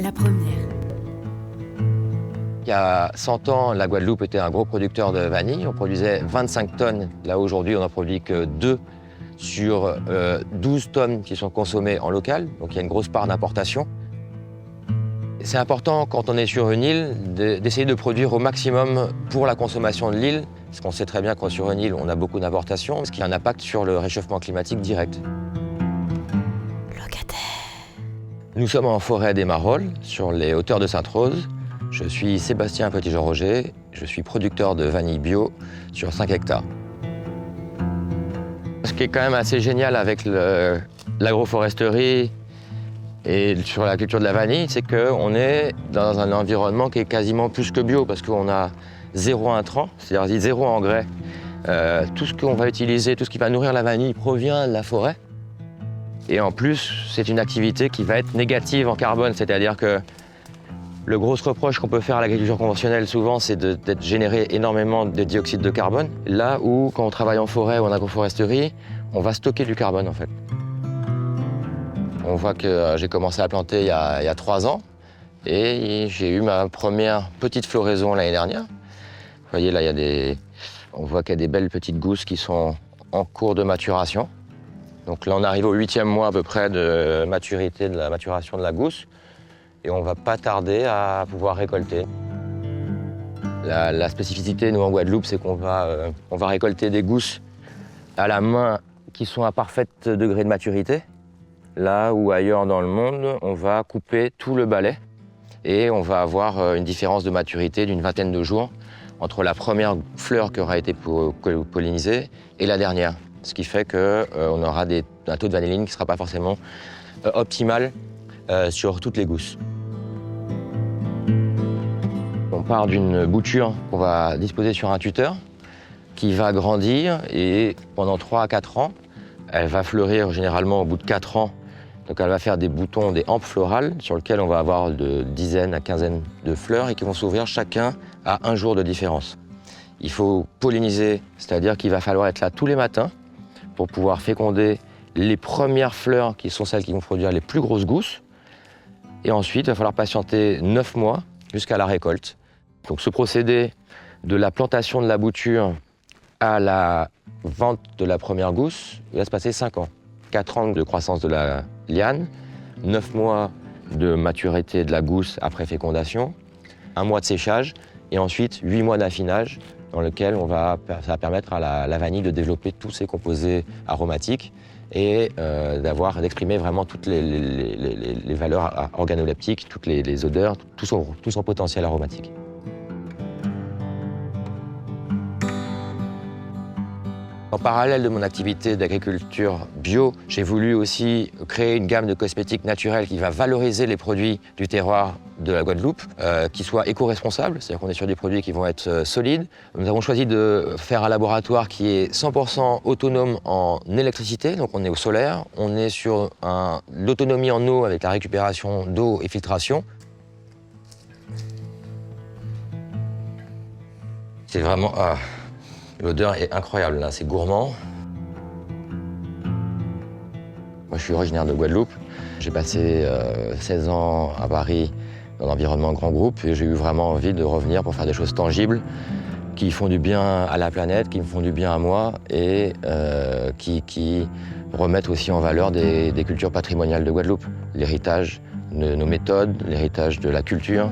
la première. Il y a 100 ans, la Guadeloupe était un gros producteur de vanille. On produisait 25 tonnes. Là, aujourd'hui, on n'en produit que 2 sur 12 tonnes qui sont consommées en local. Donc, il y a une grosse part d'importation. C'est important, quand on est sur une île, d'essayer de produire au maximum pour la consommation de l'île. Parce qu'on sait très bien qu'en sur une île, on a beaucoup d'importations, ce qui a un impact sur le réchauffement climatique direct. Locataire. Nous sommes en forêt des Marolles, sur les hauteurs de Sainte-Rose. Je suis Sébastien Petit-Jean-Roger, je suis producteur de vanille bio sur 5 hectares. Ce qui est quand même assez génial avec l'agroforesterie et sur la culture de la vanille, c'est qu'on est dans un environnement qui est quasiment plus que bio, parce qu'on a 0 intrants, c'est-à-dire 0 engrais. Tout ce qu'on va utiliser, tout ce qui va nourrir la vanille provient de la forêt. Et en plus, c'est une activité qui va être négative en carbone, c'est-à-dire que le gros reproche qu'on peut faire à l'agriculture conventionnelle souvent, c'est d'être généré énormément de dioxyde de carbone. Là où, quand on travaille en forêt ou en agroforesterie, on va stocker du carbone en fait. On voit que j'ai commencé à planter il y a 3 ans et j'ai eu ma première petite floraison l'année dernière. Vous voyez là, on voit qu'il y a des belles petites gousses qui sont en cours de maturation. Donc là, on arrive au 8e mois à peu près de maturité, de la maturation de la gousse. Et on ne va pas tarder à pouvoir récolter. La spécificité, nous, en Guadeloupe, c'est qu'on va récolter des gousses à la main qui sont à parfait degré de maturité. Là où ailleurs dans le monde, on va couper tout le balai et on va avoir une différence de maturité d'une vingtaine de jours entre la première fleur qui aura été pollinisée et la dernière. Ce qui fait qu'on aura un taux de vanilline qui ne sera pas forcément optimal sur toutes les gousses. On part d'une bouture qu'on va disposer sur un tuteur qui va grandir et pendant 3 à 4 ans, elle va fleurir généralement au bout de 4 ans. Donc elle va faire des boutons, des hampes florales sur lesquelles on va avoir de dizaines à quinzaines de fleurs et qui vont s'ouvrir chacun à 1 jour de différence. Il faut polliniser, c'est-à-dire qu'il va falloir être là tous les matins pour pouvoir féconder les premières fleurs qui sont celles qui vont produire les plus grosses gousses. Et ensuite, il va falloir patienter 9 mois jusqu'à la récolte. Donc ce procédé de la plantation de la bouture à la vente de la première gousse, il va se passer 5 ans. 4 ans de croissance de la liane, 9 mois de maturité de la gousse après fécondation, 1 mois de séchage et ensuite 8 mois d'affinage dans lequel ça va permettre à la vanille de développer tous ses composés aromatiques et d'exprimer vraiment toutes les valeurs organoleptiques, toutes les odeurs, tout son potentiel aromatique. En parallèle de mon activité d'agriculture bio, j'ai voulu aussi créer une gamme de cosmétiques naturels qui va valoriser les produits du terroir de la Guadeloupe, qui soient éco-responsables, c'est-à-dire qu'on est sur des produits qui vont être solides. Nous avons choisi de faire un laboratoire qui est 100% autonome en électricité, donc on est au solaire, on est sur l'autonomie en eau avec la récupération d'eau et filtration. C'est vraiment... l'odeur est incroyable, là, c'est gourmand. Moi, je suis originaire de Guadeloupe. J'ai passé 16 ans à Paris dans l'environnement grand groupe et j'ai eu vraiment envie de revenir pour faire des choses tangibles qui font du bien à la planète, qui me font du bien à moi et qui remettent aussi en valeur des cultures patrimoniales de Guadeloupe. L'héritage de nos méthodes, l'héritage de la culture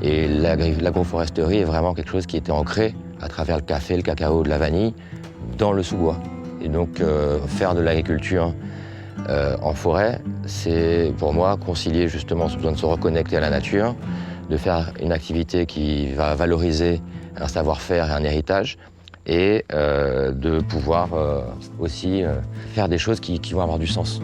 et l'agroforesterie est vraiment quelque chose qui était ancré à travers le café, le cacao, de la vanille, dans le sous-bois. Et donc, faire de l'agriculture en forêt, c'est pour moi concilier justement ce besoin de se reconnecter à la nature, de faire une activité qui va valoriser un savoir-faire et un héritage, et de pouvoir aussi faire des choses qui vont avoir du sens.